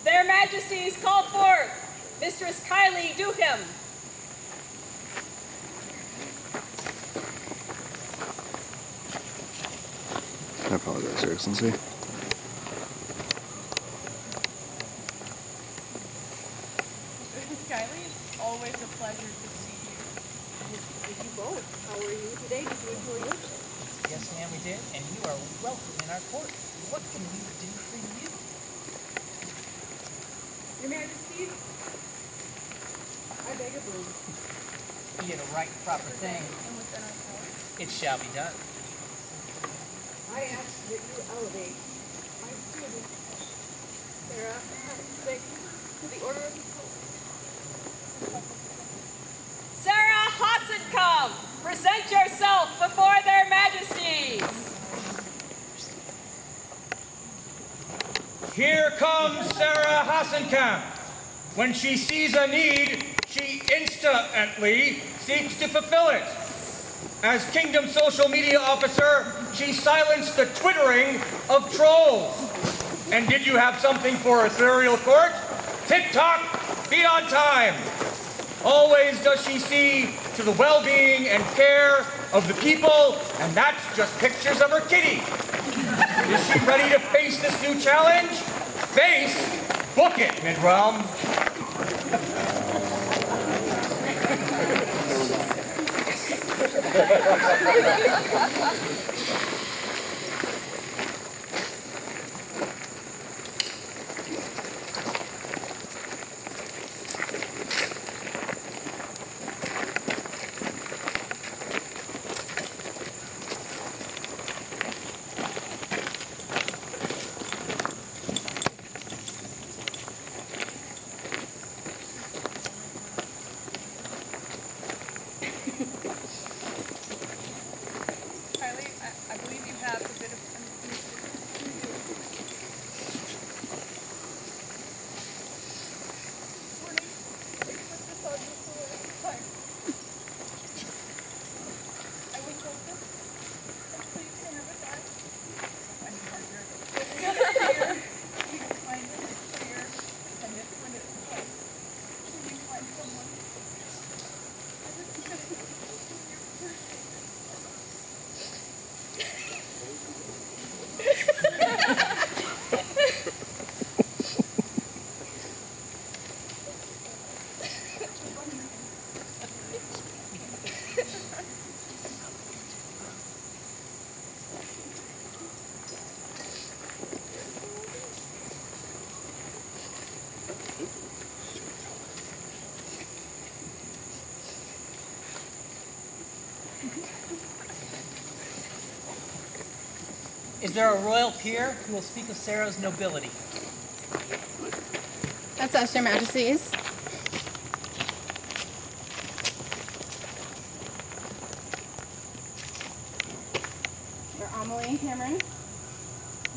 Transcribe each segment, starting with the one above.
Their Majesties call forth Mistress Kylie Duham. I apologize, Your Excellency. Kylie, it's always a pleasure to see you. Did you both? How are you today? Did you enjoy it? Yes, ma'am, we did, and you are welcome in our court. What can we do for you? Your Majesties, I beg a boon. Be it a right proper thing, And within our court. it shall be done. I ask that you elevate my student, Sara Hasenkamp, to the Order of the Court. Sara Hasenkamp, present yourself before their Majesties. Here comes Sara Hasenkamp. When she sees a need, she instantly seeks to fulfill it. As Kingdom Social Media Officer, she silenced the twittering of trolls. And did you have something for ethereal court? TikTok, be on time. Always does she see to the well-being and care of the people, and that's just pictures of her kitty. Is she ready to face this new challenge? Face, book it, Midrealm. Kylie, I believe you have a bit of Is there a royal peer who will speak of Sarah's nobility? That's us, Your Majesties. We're Amelie and Cameron of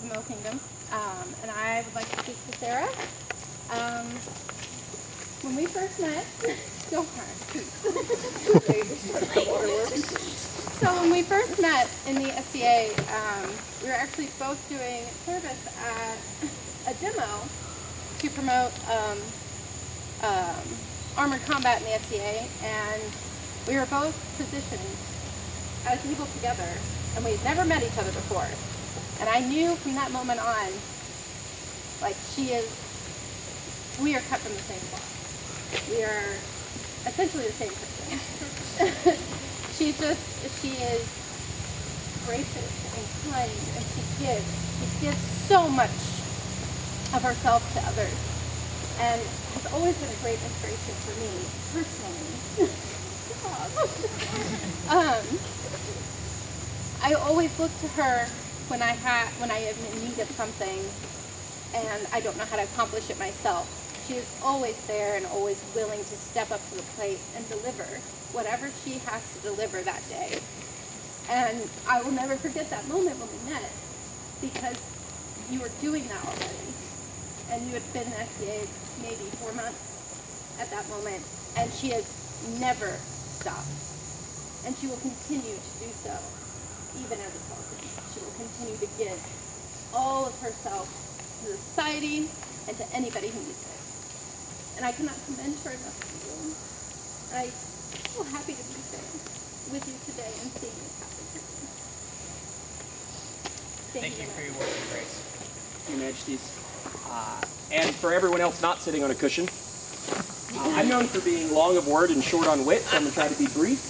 the Middle Kingdom, and I would like to speak to Sarah. When we first met, don't cry. So when we first met in the SCA, we were actually both doing service at a demo to promote armored combat in the SCA, and we were both positioned at a table together, and we had never met each other before. And I knew from that moment on, like, we are cut from the same cloth. We are essentially the same person. She is gracious and kind, and she gives so much of herself to others, and has always been a great inspiration for me personally. I always look to her when I am in need of something and I don't know how to accomplish it myself. She is always there and always willing to step up to the plate and deliver whatever she has to deliver that day. And I will never forget that moment when we met, because you were doing that already. and you had been in SCA maybe 4 months at that moment, and she has never stopped. And she will continue to do so, even as a Pelican. She will continue to give all of herself to the society and to anybody who needs it. And I cannot commend her enough to you. And I'm so happy to be there with you today and seeing this happen. Thank you for your work, Grace. Your Majesties. And for everyone else not sitting on a cushion, I'm known for being long of word and short on wit, so I'm going to try to be brief.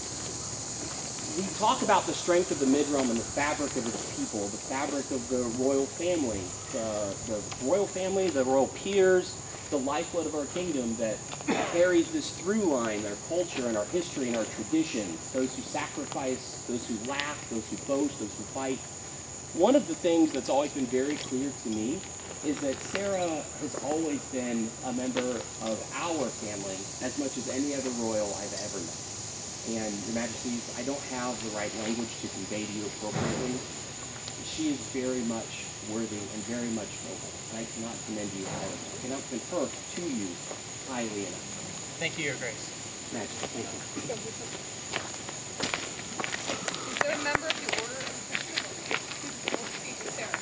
We talk about the strength of the Mid-Realm and the fabric of its people, the fabric of the royal family, the royal peers, the lifeblood of our kingdom that carries this through line, our culture and our history and our traditions, those who sacrifice, those who laugh, those who boast, those who fight. One of the things that's always been very clear to me is that Sara has always been a member of our family as much as any other royal I've ever met. And Your Majesties, I don't have the right language to convey to you appropriately. She is very much worthy and very much noble. And I cannot commend you highly. I cannot commend her to you highly enough. Thank you, Your Grace. Majesty, thank you. Is there a member of the Order of Defense who will speak to Sara?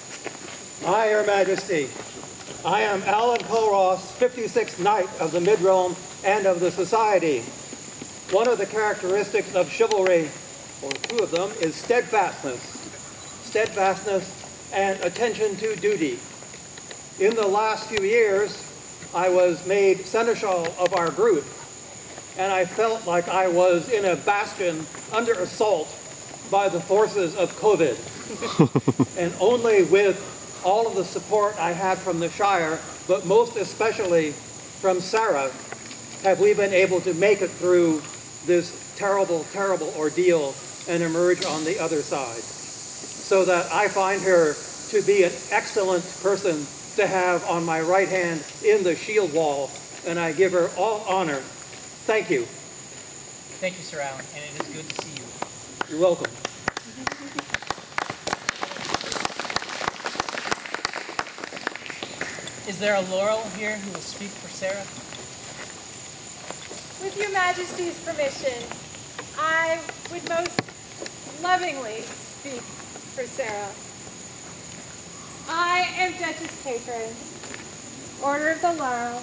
Hi, Your Majesty. I am Alan Colross, 56th Knight of the Mid-Realm and of the Society. One of the characteristics of chivalry, or two of them, is steadfastness. Steadfastness and attention to duty. In the last few years, I was made seneschal of our group, and I felt like I was in a bastion under assault by the forces of COVID. And only with all of the support I had from the Shire, but most especially from Sara, have we been able to make it through this terrible, terrible ordeal and emerge on the other side. So that I find her to be an excellent person to have on my right hand in the shield wall, and I give her all honor. Thank you. Thank you, Sir Alan, and it is good to see you. You're welcome. Is there a Laurel here who will speak for Sara? With Your Majesty's permission, I would most lovingly speak for Sara. I am Duchess Patron, Order of the Laurel,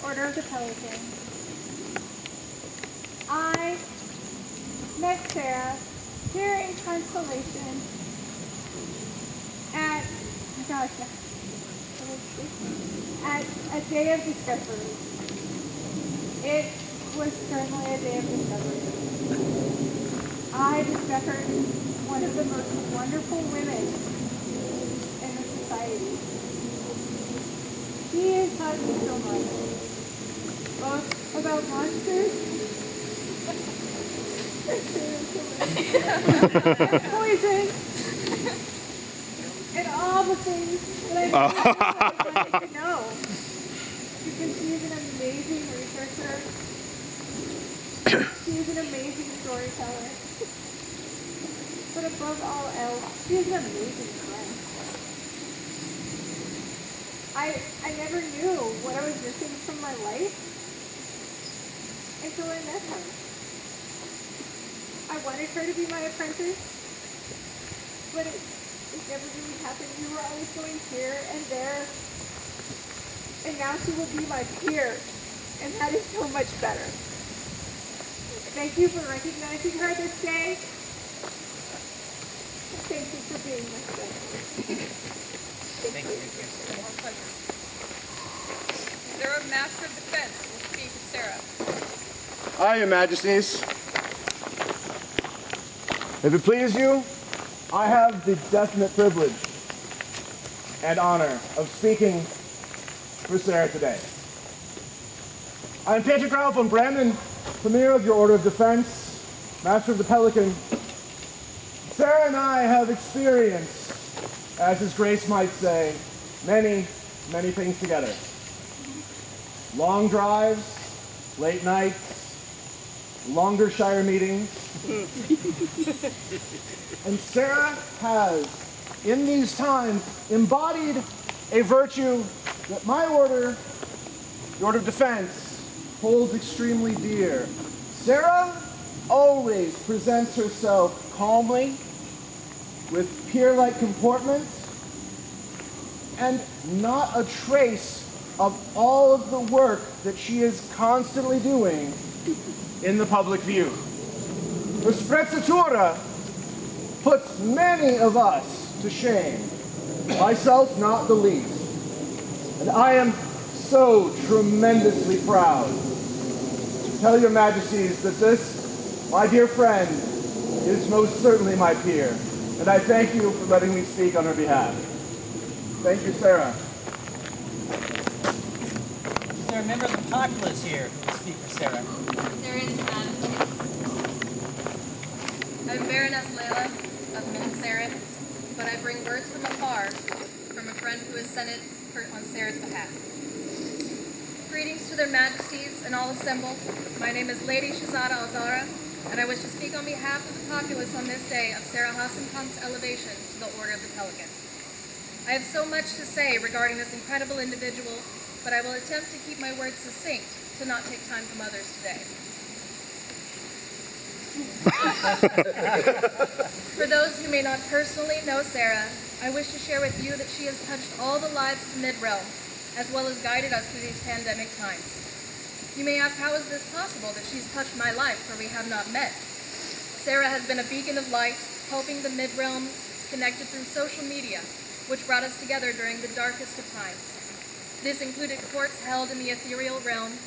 Order of the Pelican. I met Sara here in Constellation at, at a day of discovery. It was certainly a day of discovery. I discovered one of the most wonderful women in the society. She has taught me so much, both about monsters and poison and all the things that I wanted to know. Because she is an amazing researcher. She is an amazing storyteller. But above all else, she is an amazing friend. I never knew what I was missing from my life until I met her. I wanted her to be my apprentice, but it never really happened. We were always going here and there. And now she will be my peer, and that is so much better. Thank you for recognizing her this day. Thank you for being my friend. Thank you. Our pleasure. Is there a Master of Defense who will speak to Sara? Hi, Your Majesties. If it please you, I have the definite privilege and honor of speaking for Sara today. I'm Peter Grau von Bremen, Premier of your Order of Defense, Master of the Pelican. Sara and I have experienced, as His Grace might say, many, many things together. Long drives, late nights, longer Shire meetings. And Sara has, in these times, embodied a virtue that my order, the Order of Defense, holds extremely dear. Sara always presents herself calmly, with peer-like comportment, and not a trace of all of the work that she is constantly doing in the public view. Her sprezzatura puts many of us to shame, myself not the least. And I am so tremendously proud to tell your majesties that this, my dear friend, is most certainly my peer. And I thank you for letting me speak on her behalf. Thank you, Sara. Is there a member of the populace here who will speak for Sara? There is none. I'm Baroness Layla of Minsarin, but I bring words from afar from a friend who has sent it on Sara's behalf. Greetings to their majesties and all assembled. My name is Lady Shazada Alzara, and I wish to speak on behalf of the populace on this day of Sara Hasenkamp's elevation to the Order of the Pelican. I have so much to say regarding this incredible individual, but I will attempt to keep my words succinct to not take time from others today. For those who may not personally know Sara, I wish to share with you that she has touched all the lives of the Mid-Realm, as well as guided us through these pandemic times. You may ask, how is this possible that she's touched my life, for we have not met? Sara has been a beacon of light, helping the Mid-Realm connected through social media, which brought us together during the darkest of times. This included courts held in the ethereal realm,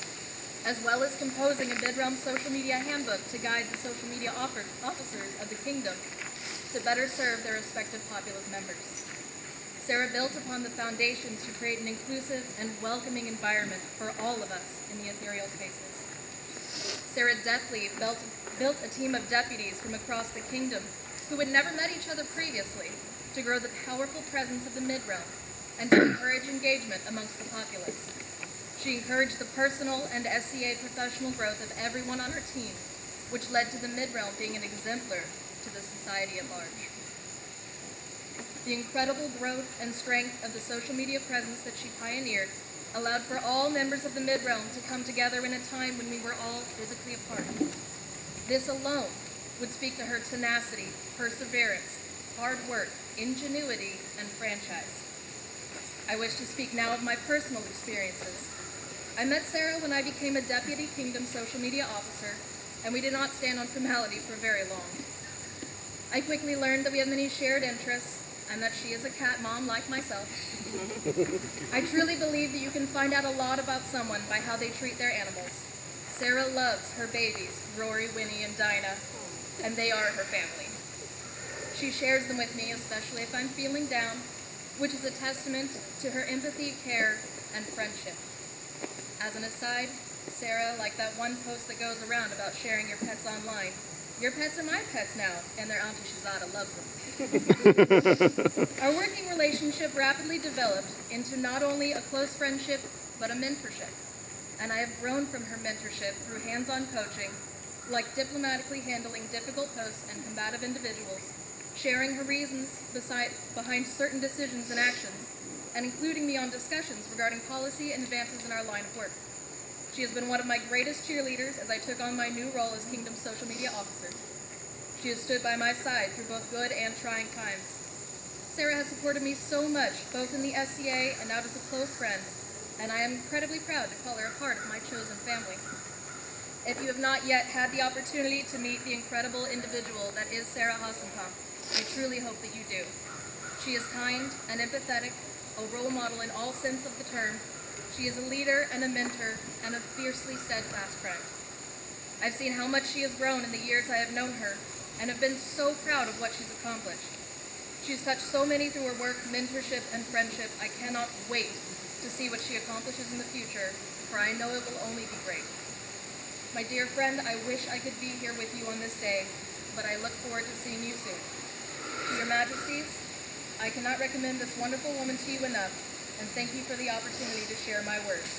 as well as composing a Mid-Realm social media handbook to guide the social media officers of the kingdom to better serve their respective populace members. Sara built upon the foundations to create an inclusive and welcoming environment for all of us in the ethereal spaces. Sara deftly built a team of deputies from across the kingdom who had never met each other previously to grow the powerful presence of the Mid-Realm and to encourage engagement amongst the populace. She encouraged the personal and SCA professional growth of everyone on her team, which led to the Mid-Realm being an exemplar to the society at large. The incredible growth and strength of the social media presence that she pioneered allowed for all members of the Mid-Realm to come together in a time when we were all physically apart. This alone would speak to her tenacity, perseverance, hard work, ingenuity, and franchise. I wish to speak now of my personal experiences. I met Sara when I became a Deputy Kingdom Social Media Officer, and we did not stand on formality for very long. I quickly learned that we have many shared interests, and that she is a cat mom like myself. I truly believe that you can find out a lot about someone by how they treat their animals. Sara loves her babies, Rory, Winnie, and Dinah, and they are her family. She shares them with me, especially if I'm feeling down, which is a testament to her empathy, care, and friendship. As an aside, Sara, like that one post that goes around about sharing your pets online, your pets are my pets now, and their Auntie Shazada loves them. Our working relationship rapidly developed into not only a close friendship, but a mentorship. And I have grown from her mentorship through hands-on coaching, like diplomatically handling difficult posts and combative individuals, sharing her reasons behind certain decisions and actions, and including me on discussions regarding policy and advances in our line of work. She has been one of my greatest cheerleaders as I took on my new role as Kingdom Social Media Officer. She has stood by my side through both good and trying times. Sara has supported me so much, both in the SCA and now as a close friend, and I am incredibly proud to call her a part of my chosen family. If you have not yet had the opportunity to meet the incredible individual that is Sara Hasenkamp, I truly hope that you do. She is kind and empathetic, a role model in all sense of the term. She is a leader and a mentor and a fiercely steadfast friend. I've seen how much she has grown in the years I have known her and have been so proud of what she's accomplished. She's touched so many through her work, mentorship, and friendship. I cannot wait to see what she accomplishes in the future, for I know it will only be great. My dear friend, I wish I could be here with you on this day, but I look forward to seeing you soon. To your majesties, I cannot recommend this wonderful woman to you enough, and thank you for the opportunity to share my words.